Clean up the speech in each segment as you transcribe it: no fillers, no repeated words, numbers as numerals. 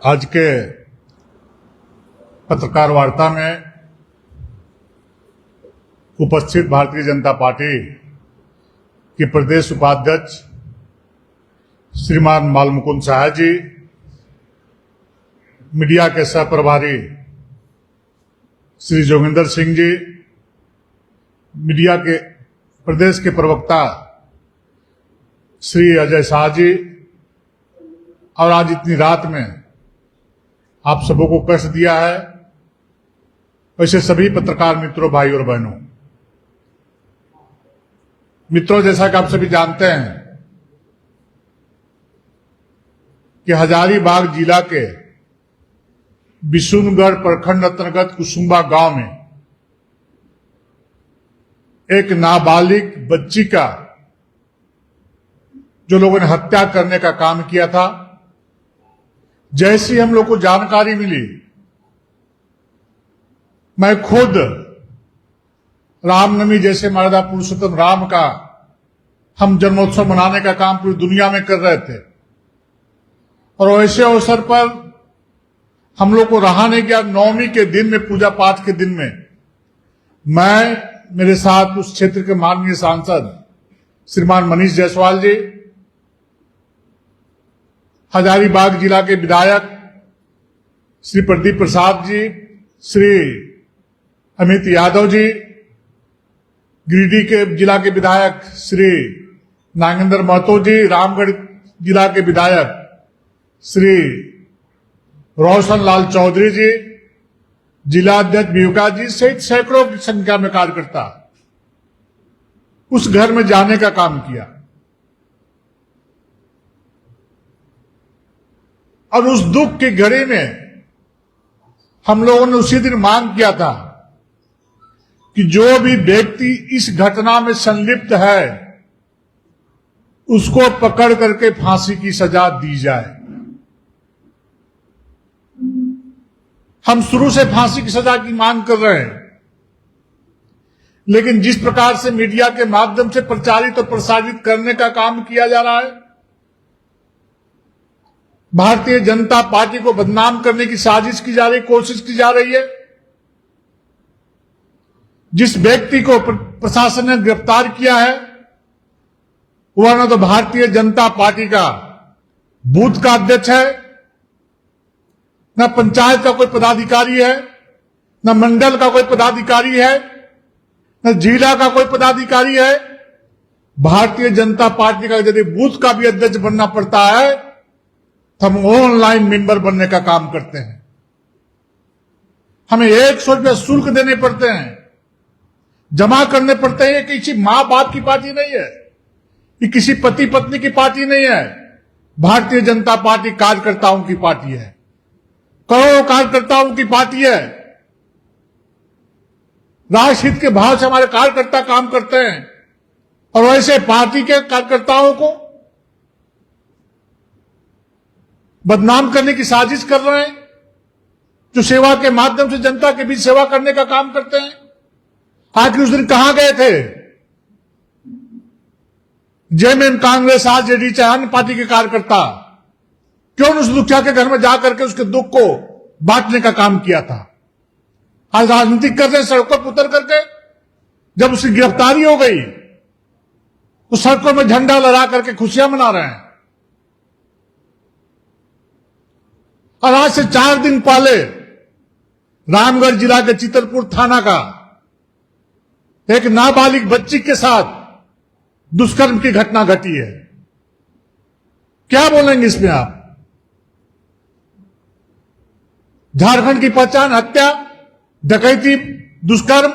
आज के पत्रकार वार्ता में उपस्थित भारतीय जनता पार्टी के प्रदेश उपाध्यक्ष श्रीमान मालमुकुंद साहा जी, मीडिया के सह प्रभारी श्री जोगिंदर सिंह जी, मीडिया के प्रदेश के प्रवक्ता श्री अजय शाह जी, और आज इतनी रात में आप सबों को कष्ट दिया है, वैसे सभी पत्रकार मित्रों, भाई और बहनों, जैसा कि आप सभी जानते हैं कि हजारीबाग जिला के बिशुनगढ़ प्रखंड अंतर्गत कुसुम्बा गांव में एक नाबालिग बच्ची का जो लोगों ने हत्या करने का काम किया था, जैसी हम लोग को जानकारी मिली, मैं खुद रामनवमी जैसे मर्यादा पुरुषोत्तम राम का हम जन्मोत्सव मनाने का काम पूरी दुनिया में कर रहे थे, और वैसे अवसर पर हम लोग को रहा नहीं गया। नवमी के दिन में, पूजा पाठ के दिन में, मैं, मेरे साथ उस क्षेत्र के माननीय सांसद श्रीमान मनीष जायसवाल जी, हजारीबाग जिला के विधायक श्री प्रदीप प्रसाद जी, श्री अमित यादव जी, गिरिडीह के जिला के विधायक श्री नागेंद्र महतो जी, रामगढ़ जिला के विधायक श्री रोशन लाल चौधरी जी, जिला अध्यक्ष विवेका जी सहित सैकड़ों की संख्या में कार्यकर्ता उस घर में जाने का काम किया, और उस दुख की घड़ी में हम लोगों ने उसी दिन मांग किया था कि जो भी व्यक्ति इस घटना में संलिप्त है उसको पकड़ करके फांसी की सजा दी जाए। हम शुरू से फांसी की सजा की मांग कर रहे हैं, लेकिन जिस प्रकार से मीडिया के माध्यम से प्रचारित और प्रसारित करने का काम किया जा रहा है, भारतीय जनता पार्टी को बदनाम करने की साजिश की जा रही, कोशिश की जा रही है। जिस व्यक्ति को प्रशासन ने गिरफ्तार किया है वह न तो भारतीय जनता पार्टी का बूथ का अध्यक्ष है, न पंचायत का कोई पदाधिकारी है, न मंडल का कोई पदाधिकारी है, न जिला का कोई पदाधिकारी है। भारतीय जनता पार्टी का यदि बूथ का भी अध्यक्ष बनना पड़ता है तो हम ऑनलाइन मेंबर बनने का काम करते हैं। हमें 100 रुपये शुल्क देने पड़ते हैं, जमा करने पड़ते हैं। ये किसी मां बाप की पार्टी नहीं है, ये किसी पति पत्नी की पार्टी नहीं है। भारतीय जनता पार्टी कार्यकर्ताओं की पार्टी है, करोड़ों कार्यकर्ताओं की पार्टी है। राष्ट्रहित के भाव से हमारे कार्यकर्ता काम करते हैं, और वैसे पार्टी के कार्यकर्ताओं को बदनाम करने की साजिश कर रहे हैं, जो सेवा के माध्यम से जनता के बीच सेवा करने का काम करते हैं। आखिर उस दिन कहां गए थे जेएमएम, कांग्रेस, आरजेडी, चाहे अन्य पार्टी के कार्यकर्ता? क्यों उस दुखिया के घर में जाकर के उसके दुख को बांटने का काम किया था? आज राजनीति कर रहे हैं सड़कों पर उतर करके। जब उसकी गिरफ्तारी हो गई तो सड़कों में झंडा लहरा करके खुशियां मना रहे हैं। और आज से 4 दिन पहले रामगढ़ जिला के चितरपुर थाना का एक नाबालिग बच्ची के साथ दुष्कर्म की घटना घटी है। क्या बोलेंगे इसमें आप? झारखंड की पहचान हत्या, डकैती, दुष्कर्म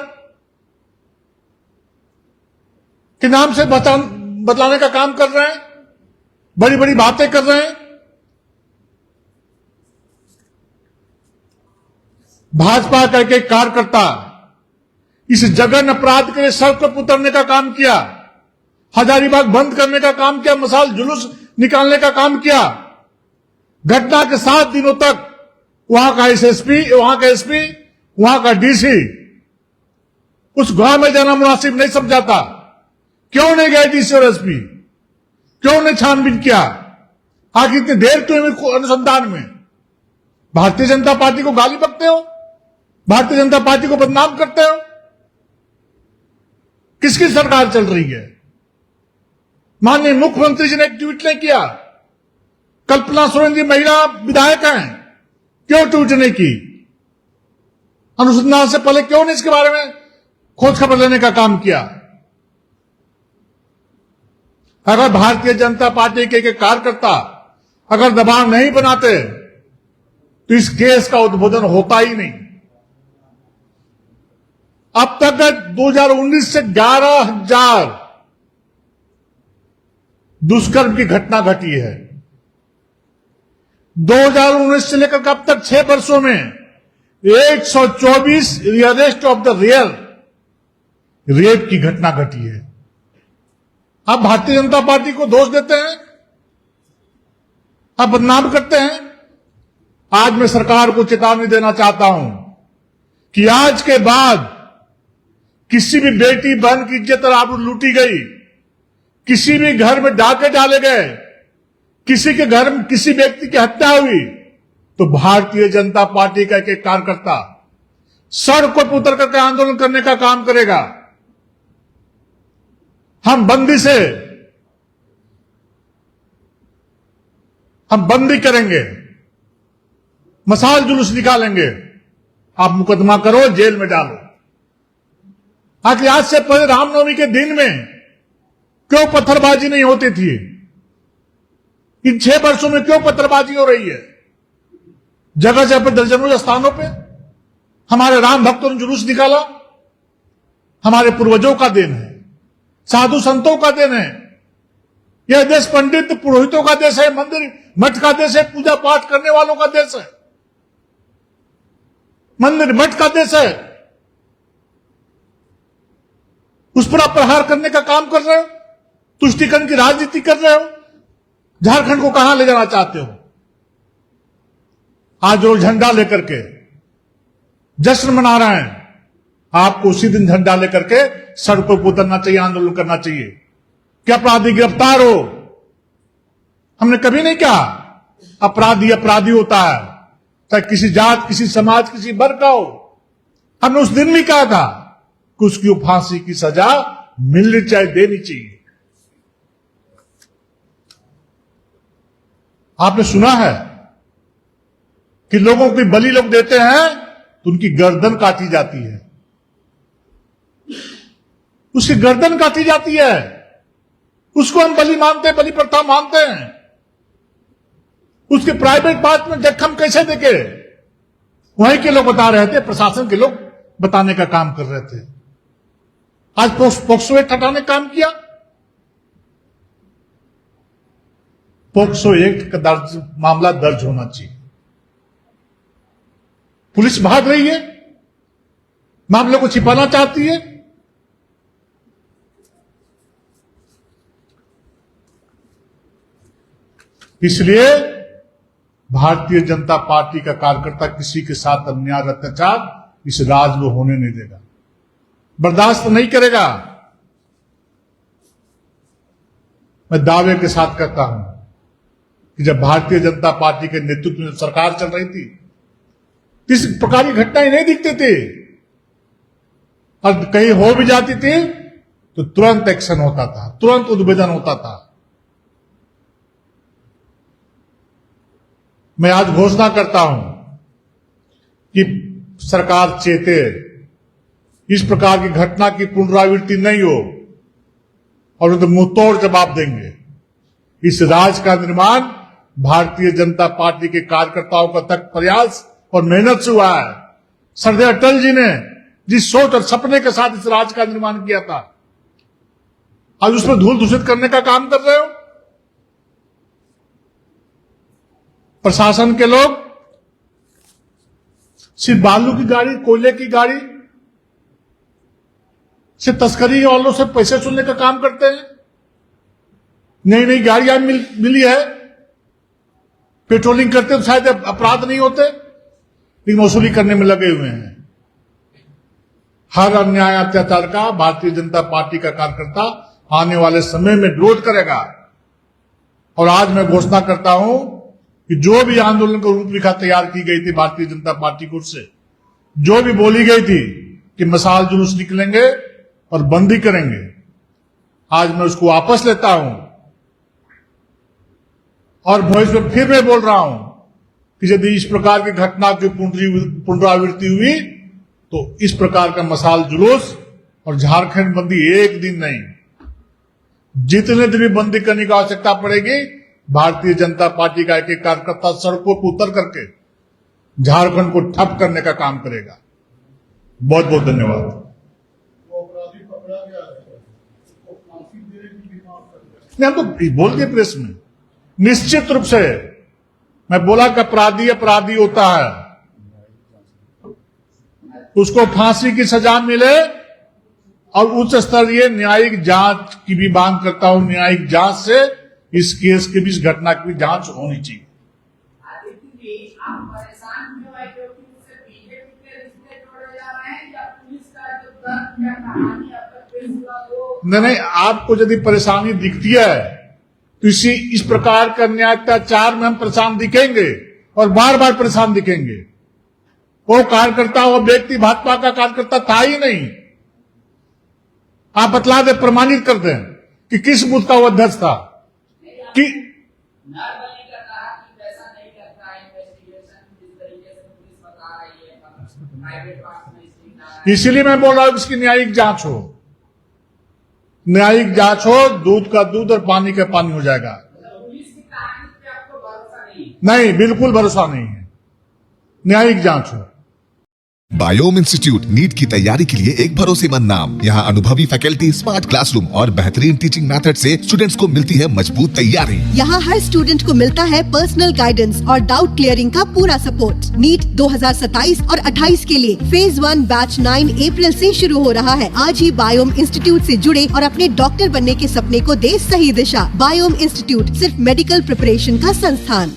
के नाम से बतलाने का काम कर रहे हैं, बड़ी बड़ी बातें कर रहे हैं। भाजपा का एक कार्यकर्ता इस जघन्य अपराध के लिए सड़क पर उतरने का काम किया, हजारीबाग बंद करने का काम किया, मसाल जुलूस निकालने का काम किया। घटना के 7 दिनों तक वहां का एसएसपी, वहां का एसपी, वहां का डीसी उस गांव में जाना मुनासिब नहीं समझा था। क्यों नहीं गए डीसी और एसपी? क्यों नहीं छानबीन किया? आखिर इतनी देर क्यों हुई अनुसंधान में? भारतीय जनता पार्टी को गाली बकते हो, भारतीय जनता पार्टी को बदनाम करते हो। किसकी सरकार चल रही है? माननीय मुख्यमंत्री जी ने एक ट्वीट नहीं किया। कल्पना सोरेन जी महिला विधायक हैं, क्यों ट्वीट नहीं की? अनुसंधान से पहले क्यों नहीं इसके बारे में खोज खबर लेने का काम किया? अगर भारतीय जनता पार्टी के कार्यकर्ता अगर दबाव नहीं बनाते तो इस केस का उद्भोधन होता ही नहीं। अब तक 2019 से 11,000 दुष्कर्म की घटना घटी है। 2019 से लेकर अब तक 6 वर्षों में 124 अरेस्ट ऑफ द रेप की घटना घटी है। आप भारतीय जनता पार्टी को दोष देते हैं, आप बदनाम करते हैं। आज मैं सरकार को चेतावनी देना चाहता हूं कि आज के बाद किसी भी बेटी बहन की इज्जत और आबरू लूटी गई, किसी भी घर में डाके डाले गए, किसी के घर में किसी व्यक्ति की हत्या हुई, तो भारतीय जनता पार्टी का एक कार्यकर्ता सड़कों पर उतर करके आंदोलन करने का काम करेगा। हम बंदी करेंगे, मसाल जुलूस निकालेंगे। आप मुकदमा करो, जेल में डालो। आखिर आज से पहले रामनवमी के दिन में क्यों पत्थरबाजी नहीं होती थी? इन 6 वर्षों में क्यों पत्थरबाजी हो रही है? जगह जगह पर दर्जनों स्थानों पे हमारे राम भक्तों ने जुलूस निकाला। हमारे पूर्वजों का दिन है, साधु संतों का दिन है। यह देश पंडित पुरोहितों का देश है, मंदिर मठ का देश है, पूजा पाठ करने वालों का देश है, मंदिर मठ का देश है। उस पर आप प्रहार करने का काम कर रहे हो, तुष्टीकरण की राजनीति कर रहे हो। झारखंड को कहां ले जाना चाहते हो? आज लोग झंडा लेकर के जश्न मना रहे हैं, आपको उसी दिन झंडा लेकर के सड़कों पर उतरना चाहिए, आंदोलन करना चाहिए कि अपराधी गिरफ्तार हो। हमने कभी नहीं कहा अपराधी अपराधी होता है, चाहे किसी जात, किसी समाज, किसी वर्ग का हो। हमने उस दिन भी कहा था कि उसकी फांसी की सजा मिलनी चाहिए, देनी चाहिए। आपने सुना है कि लोगों की बलि लोग देते हैं तो उनकी गर्दन काटी जाती है, उसकी गर्दन काटी जाती है। उसको हम बलि मानते हैं, बलि प्रथा मानते हैं। उसके प्राइवेट पार्ट में जख्म कैसे देखे, वहीं के लोग बता रहे थे, प्रशासन के लोग बताने का काम कर रहे थे। आज पोक्सो एक्ट हटाने का काम किया। पोक्सो एक्ट का मामला दर्ज होना चाहिए। पुलिस भाग रही है, मामले को छिपाना चाहती है। इसलिए भारतीय जनता पार्टी का कार्यकर्ता किसी के साथ अन्याय और अत्याचार इस राज में होने नहीं देगा, बर्दाश्त नहीं करेगा। मैं दावे के साथ कहता हूं कि जब भारतीय जनता पार्टी के नेतृत्व में सरकार चल रही थी, इस प्रकार की घटनाएं नहीं दिखती थी, और कहीं हो भी जाती थी तो तुरंत एक्शन होता था, तुरंत उद्भेदन होता था। मैं आज घोषणा करता हूं कि सरकार चेते, इस प्रकार की घटना की पुनरावृत्ति नहीं हो, और तो मुंहतोड़ जवाब देंगे। इस राज का निर्माण भारतीय जनता पार्टी के कार्यकर्ताओं का तक प्रयास और मेहनत से हुआ है। सरदार अटल जी ने जिस सोच और सपने के साथ इस राज का निर्माण किया था, आज उसमें धूल दूषित करने का काम कर रहे हो। प्रशासन के लोग सिर्फ बालू की गाड़ी, कोयले की गाड़ी से तस्करी वालों से पैसे चुनने का काम करते हैं। नई नई गाड़ियां मिली है, पेट्रोलिंग करते तो शायद अपराध नहीं होते, लेकिन वसूली करने में लगे हुए हैं। हर अन्याय अत्याचार का भारतीय जनता पार्टी का कार्यकर्ता आने वाले समय में विरोध करेगा। और आज मैं घोषणा करता हूं कि जो भी आंदोलन को रूपरेखा तैयार की गई थी भारतीय जनता पार्टी की ओर से, जो भी बोली गई थी कि मशाल जुलूस निकलेंगे और बंदी करेंगे, आज मैं उसको वापस लेता हूं और भविष्य में फिर मैं बोल रहा हूं कि यदि इस प्रकार की घटना की पुनरावृत्ति हुई तो इस प्रकार का मशाल जुलूस और झारखंड बंदी एक दिन नहीं, जितने दिन भी बंदी करने की आवश्यकता पड़ेगी, भारतीय जनता पार्टी का एक एक कार्यकर्ता सड़कों पर उतर करके झारखंड को ठप करने का काम करेगा। बहुत बहुत धन्यवाद। नहीं, हम तो बोल के प्रेस में निश्चित रूप से मैं बोला कि अपराधी होता है, उसको फांसी की सजा मिले और उच्च स्तरीय न्यायिक जांच की भी मांग करता हूं। न्यायिक जांच से इस केस की भी, इस घटना की भी जांच होनी चाहिए। नहीं, आपको यदि परेशानी दिखती है तो इस प्रकार का अन्याय अत्याचार में हम परेशान दिखेंगे और बार बार परेशान दिखेंगे। वो कार्यकर्ता, वो व्यक्ति भाजपा का कार्यकर्ता था ही नहीं। आप बतला दे, प्रमाणित कर दें कि किस बूथ का वो अध्यक्ष था कि इसीलिए मैं बोल रहा हूं कि इसकी न्यायिक जांच हो, न्यायिक जांच हो, दूध का दूध और पानी का पानी हो जाएगा। नहीं, बिल्कुल भरोसा नहीं है, न्यायिक जांच हो। बायोम इंस्टीट्यूट नीट की तैयारी के लिए एक भरोसेमंद नाम। यहाँ अनुभवी फैकल्टी, स्मार्ट क्लासरूम और बेहतरीन टीचिंग मेथड से स्टूडेंट्स को मिलती है मजबूत तैयारी। यहाँ हर स्टूडेंट को मिलता है पर्सनल गाइडेंस और डाउट क्लियरिंग का पूरा सपोर्ट। नीट 2027 और 28 के लिए फेज 1 बैच 9 अप्रैल से शुरू हो रहा है। आज ही बायोम इंस्टीट्यूट से जुड़े और अपने डॉक्टर बनने के सपने को दे सही दिशा। बायोम इंस्टीट्यूट सिर्फ मेडिकल प्रिपरेशन का संस्थान।